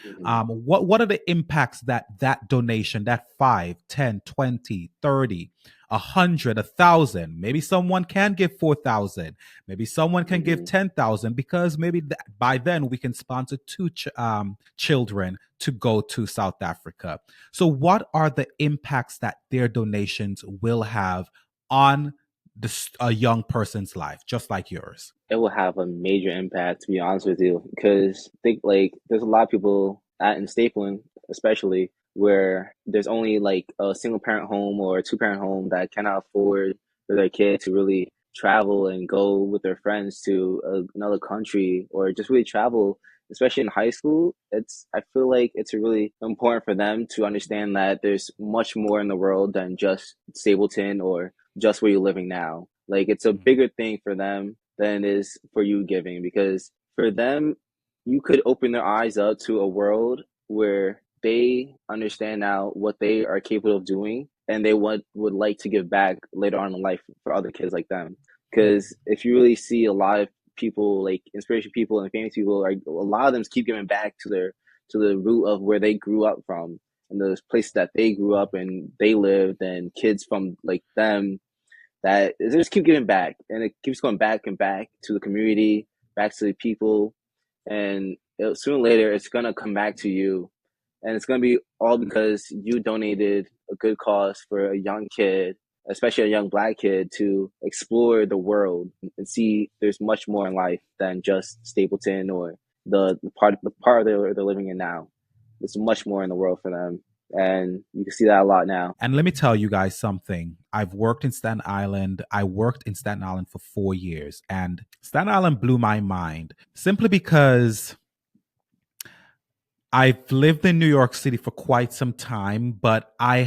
Hmm. What are the impacts that that donation, that 5, 10, 20, 30, 100, 1,000, maybe someone can give 4,000, maybe someone can give Hmm. 10,000, because maybe by then we can sponsor two children to go to South Africa. So what are the impacts that their donations will have on a young person's life, just like yours? It will have a major impact, to be honest with you, because think like there's a lot of people at in Stapleton, especially where there's only like a single parent home or a two-parent home that cannot afford for their kid to really travel and go with their friends to another country or just really travel, especially in high school. It's I feel like it's really important for them to understand that there's much more in the world than just Stapleton or just where you're living now. Like it's a bigger thing for them than it is for you giving, because for them, you could open their eyes up to a world where they understand now what they are capable of doing, and they would like to give back later on in life for other kids like them. Because if you really see a lot of people, like inspiration people and famous people, are a lot of them keep giving back to the root of where they grew up from and those places that they grew up and they lived, and kids from like them that they just keep giving back, and it keeps going back and back to the community, back to the people, and sooner or later it's gonna come back to you, and it's gonna be all because you donated a good cause for a young kid, especially a young black kid, to explore the world and see there's much more in life than just Stapleton or the part they're living in now. There's much more in the world for them, and you can see that a lot now. And let me tell you guys something. I've worked in Staten Island. I worked in Staten Island for 4 years, and Staten Island blew my mind simply because I've lived in New York City for quite some time, but I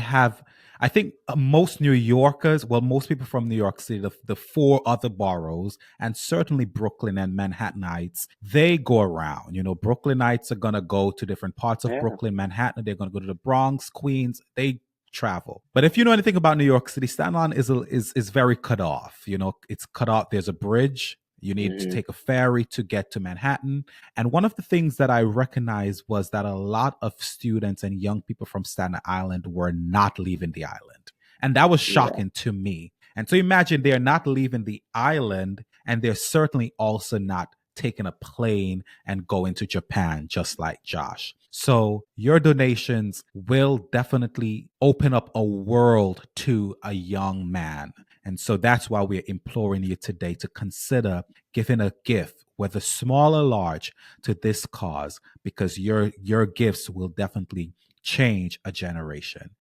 think most New Yorkers, well, most people from New York City, the four other boroughs, and certainly Brooklyn and Manhattanites, they go around. Brooklynites are going to go to different parts of Yeah. Brooklyn, Manhattan. They're going to go to the Bronx, Queens. They travel. But if you know anything about New York City, Staten Island is very cut off. It's cut off. There's a bridge. You need to Hmm. take a ferry to get to Manhattan. And one of the things that I recognized was that a lot of students and young people from Staten Island were not leaving the island. And that was Yeah. shocking to me. And so imagine they're not leaving the island, and they're certainly also not taking a plane and going to Japan, just like Josh. So your donations will definitely open up a world to a young man. And so that's why we're imploring you today to consider giving a gift, whether small or large, to this cause, because your gifts will definitely change a generation.